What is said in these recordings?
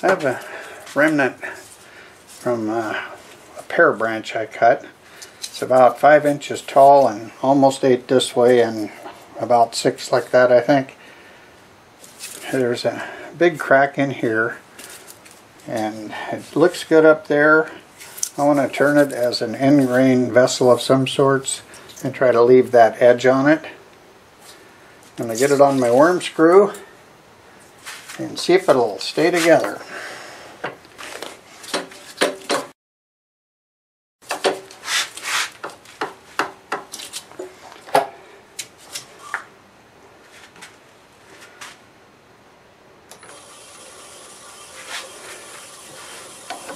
I have a remnant from a pear branch I cut. It's about 5 inches tall and almost 8 this way and about 6 like that, I think. There's a big crack in here and it looks good up there. I want to turn it as an end grain vessel of some sorts and try to leave that edge on it. I'm going to get it on my worm screw and see if it'll stay together.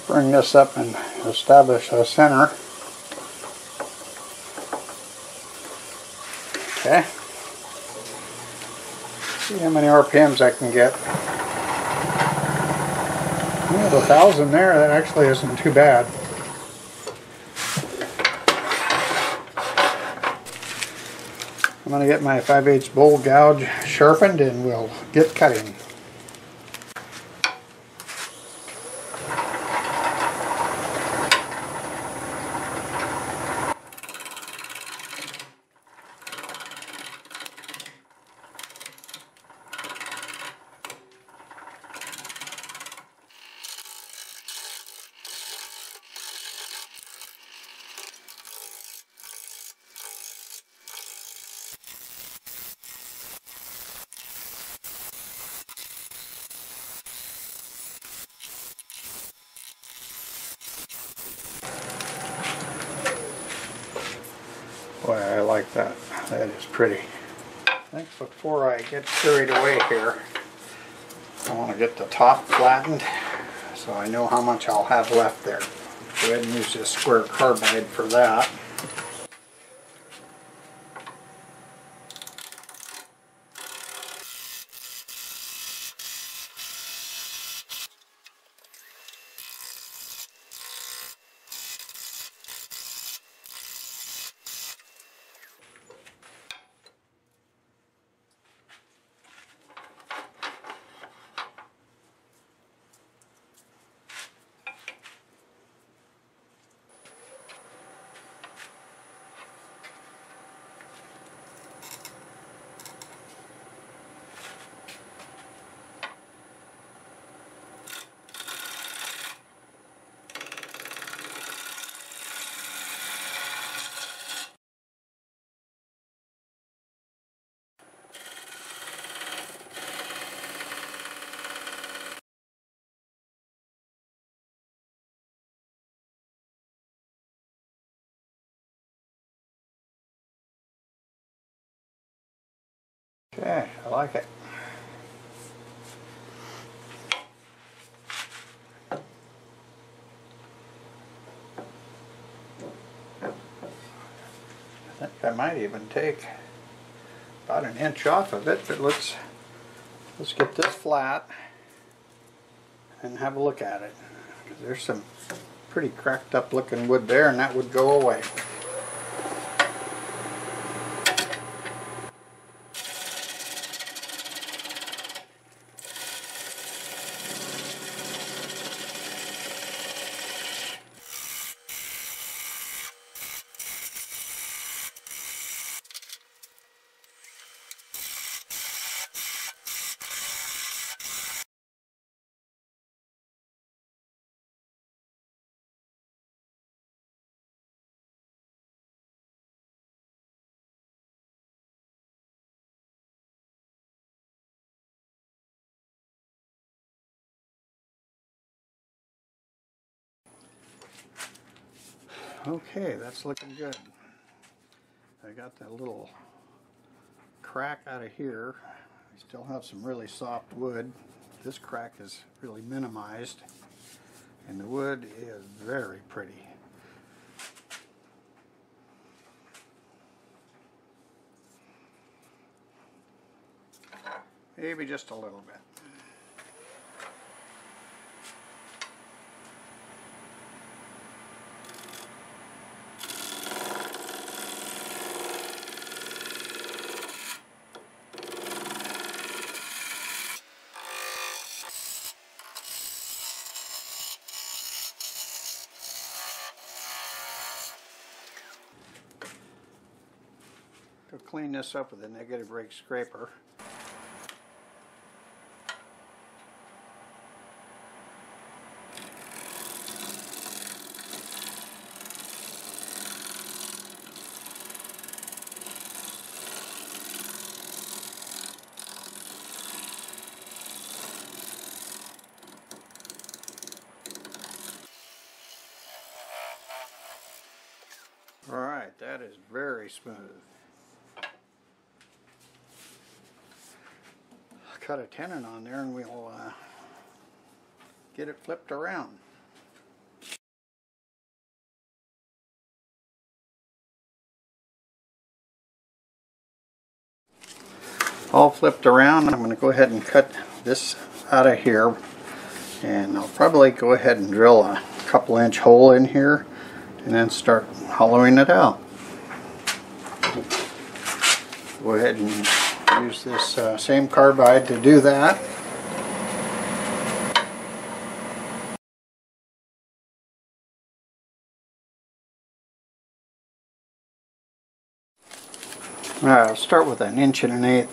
Bring this up and establish a center. Okay. See how many RPMs I can get. We have 1,000 there. That actually isn't too bad. I'm going to get my 5/8 bowl gouge sharpened and we'll get cutting. Boy, I like that. That is pretty. I think before I get carried away here, I want to get the top flattened so I know how much I'll have left there. Go ahead and use this square carbide for that. Okay, I like it. I think I might even take about 1 inch off of it, but let's get this flat and have a look at it. There's some pretty cracked up looking wood there, and that would go away. Okay, that's looking good. I got that little crack out of here. I still have some really soft wood. This crack is really minimized, and the wood is very pretty. Maybe just a little bit. clean this up with a negative rake scraper. Alright, that is very smooth. I'll cut a tenon on there and we'll get it flipped around. All flipped around, I'm going to go ahead and cut this out of here, and I'll probably go ahead and drill a couple-inch hole in here and then start hollowing it out. Go ahead and use this same carbide to do that. I'll start with 1 1/8 inches.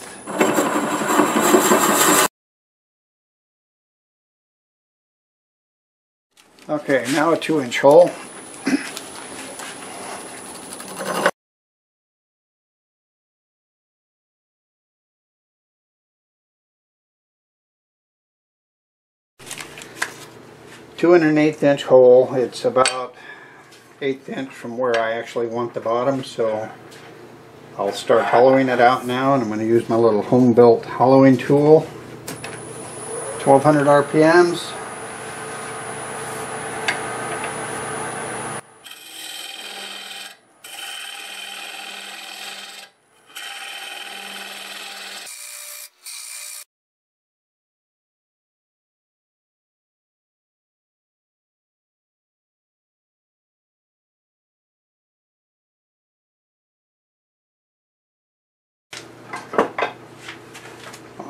Okay, now a 2-inch hole. Two and 1/8 inch hole. It's about 1/8 inch from where I actually want the bottom, so I'll start hollowing it out now, and I'm going to use my little home-built hollowing tool. 1200 RPMs.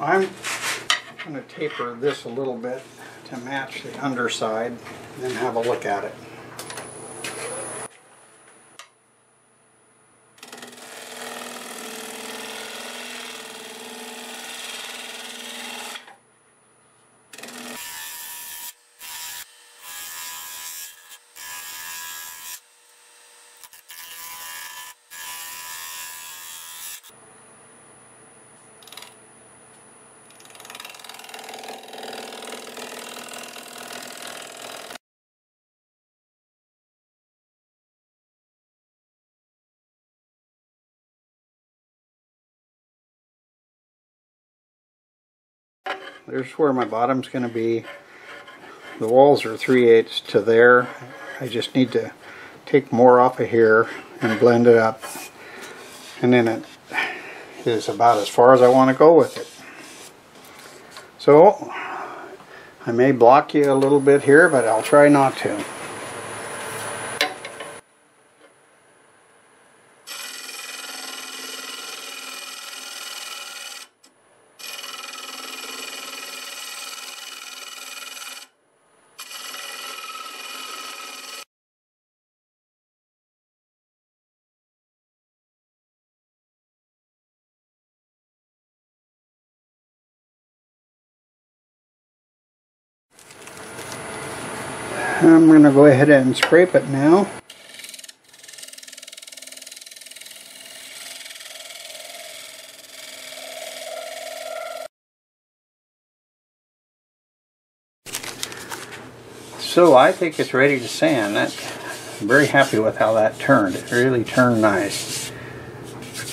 I'm going to taper this a little bit to match the underside and then have a look at it. There's where my bottom's going to be. The walls are 3/8 to there. I just need to take more off of here and blend it up. And then it is about as far as I want to go with it. So, I may block you a little bit here, but I'll try not to. I'm going to go ahead and scrape it now. So I think it's ready to sand. I'm very happy with how that turned. It really turned nice.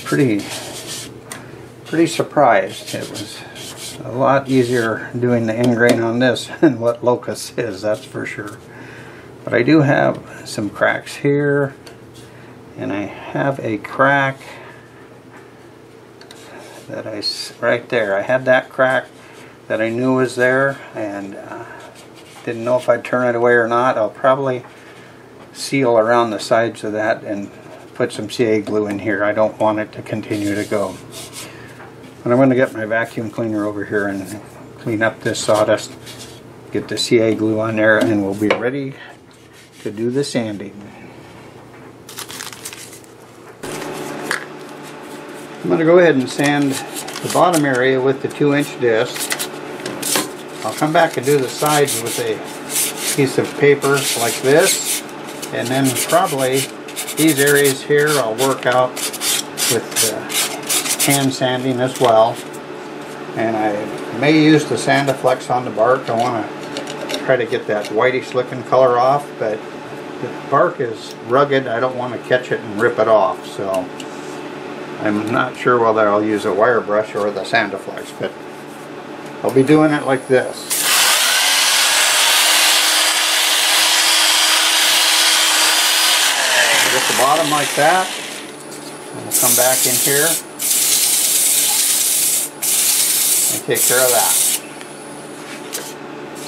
Pretty surprised. It was a lot easier doing the end grain on this than what Locust is, that's for sure. But I do have some cracks here, and I have a crack that right there. I had that crack that I knew was there, and didn't know if I'd turn it away or not. I'll probably seal around the sides of that and put some CA glue in here. I don't want it to continue to go. But I'm going to get my vacuum cleaner over here and clean up this sawdust, get the CA glue on there, and we'll be ready to do the sanding. I'm going to go ahead and sand the bottom area with the 2-inch disc. I'll come back and do the sides with a piece of paper like this, and then probably these areas here I'll work out with hand sanding as well. And I may use the Sandiflex on the bark. I want to try to get that whitish looking color off, but the bark is rugged. I don't want to catch it and rip it off, so I'm not sure whether I'll use a wire brush or the Sandiflex, but I'll be doing it like this. Get the bottom like that, and we'll come back in here and take care of that.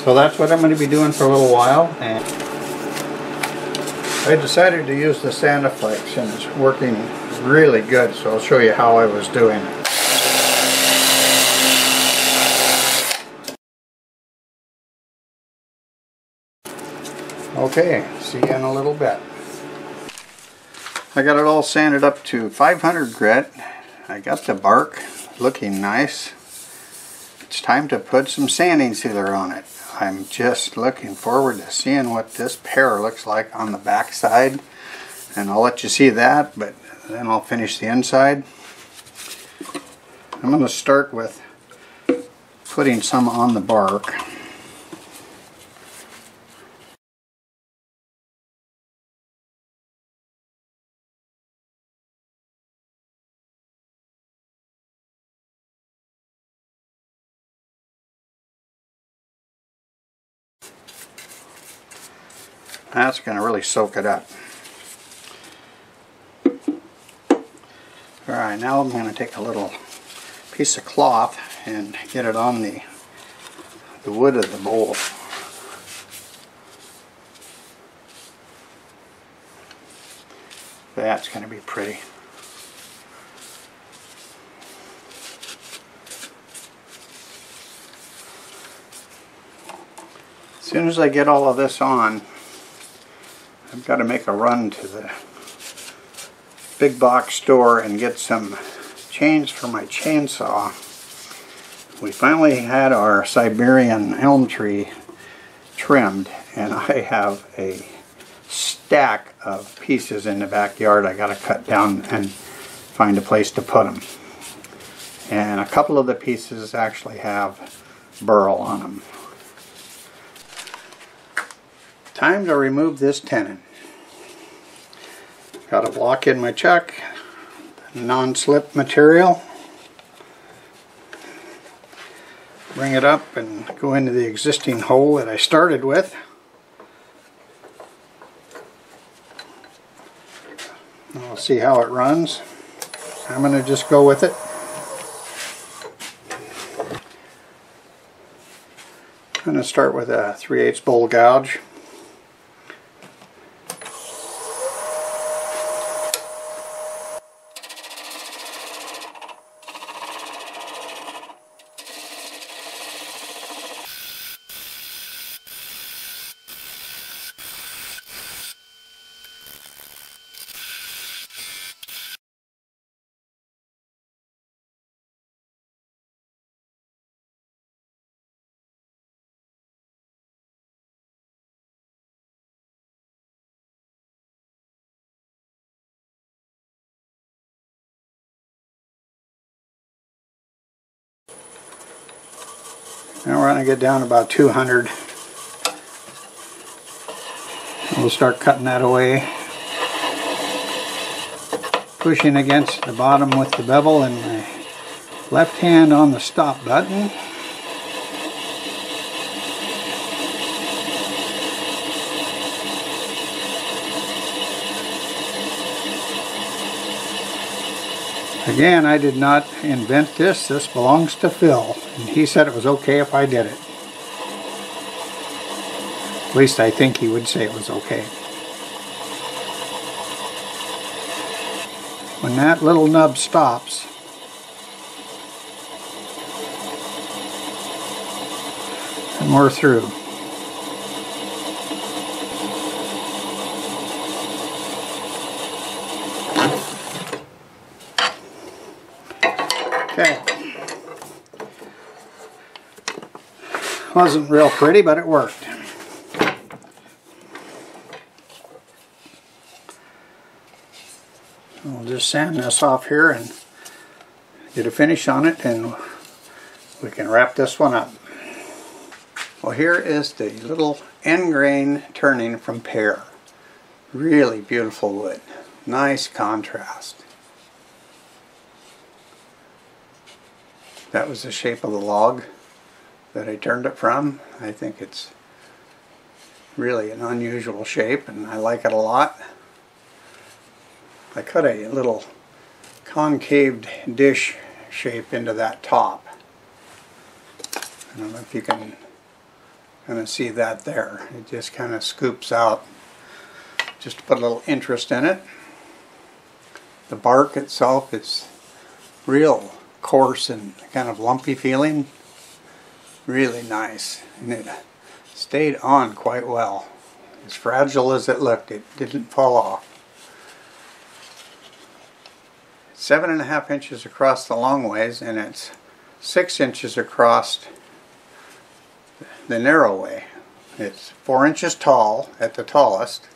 So that's what I'm going to be doing for a little while, and I decided to use the Sandiflex, and it's working really good, so I'll show you how I was doing it. Okay, see you in a little bit. I got it all sanded up to 500 grit. I got the bark looking nice. It's time to put some sanding sealer on it. I'm just looking forward to seeing what this pear looks like on the back side, and I'll let you see that, but then I'll finish the inside. I'm going to start with putting some on the bark. That's going to really soak it up. Alright, now I'm going to take a little piece of cloth and get it on the wood of the bowl. That's going to be pretty. As soon as I get all of this on, I've got to make a run to the big box store and get some chains for my chainsaw. We finally had our Siberian elm tree trimmed, and I have a stack of pieces in the backyard I got to cut down and find a place to put them. And a couple of the pieces actually have burl on them. Time to remove this tenon. Got a block in my chuck, non-slip material. Bring it up and go into the existing hole that I started with. We'll see how it runs. I'm going to just go with it. I'm going to start with a 3/8 bowl gouge. Now we're going to get down about 200. We'll start cutting that away. Pushing against the bottom with the bevel and my left hand on the stop button. Again, I did not invent this. This belongs to Phil, and he said it was okay if I did it. At least I think he would say it was okay. When that little nub stops, and we're through. Wasn't real pretty, but it worked. We'll just sand this off here and get a finish on it, and we can wrap this one up. Well, here is the little end grain turning from Pear. Really beautiful wood. Nice contrast. That was the shape of the log that I turned it from. I think it's really an unusual shape and I like it a lot. I cut a little concaved dish shape into that top. I don't know if you can kind of see that there. It just kind of scoops out just to put a little interest in it. The bark itself is real coarse and kind of lumpy feeling. Really nice, and it stayed on quite well. As fragile as it looked, it didn't fall off. 7.5 inches across the long ways, and it's 6 inches across the narrow way. It's 4 inches tall at the tallest,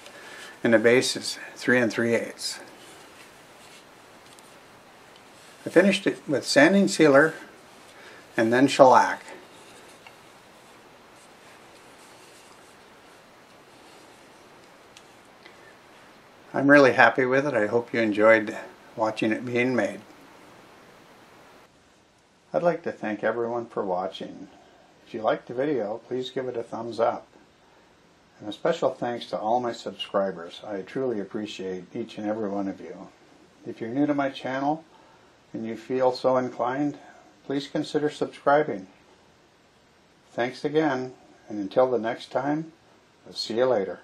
and the base is 3 3/8. I finished it with sanding sealer and then shellac. I'm really happy with it. I hope you enjoyed watching it being made. I'd like to thank everyone for watching. If you liked the video, please give it a thumbs up. And a special thanks to all my subscribers. I truly appreciate each and every one of you. If you're new to my channel and you feel so inclined, please consider subscribing. Thanks again, and until the next time, I'll see you later.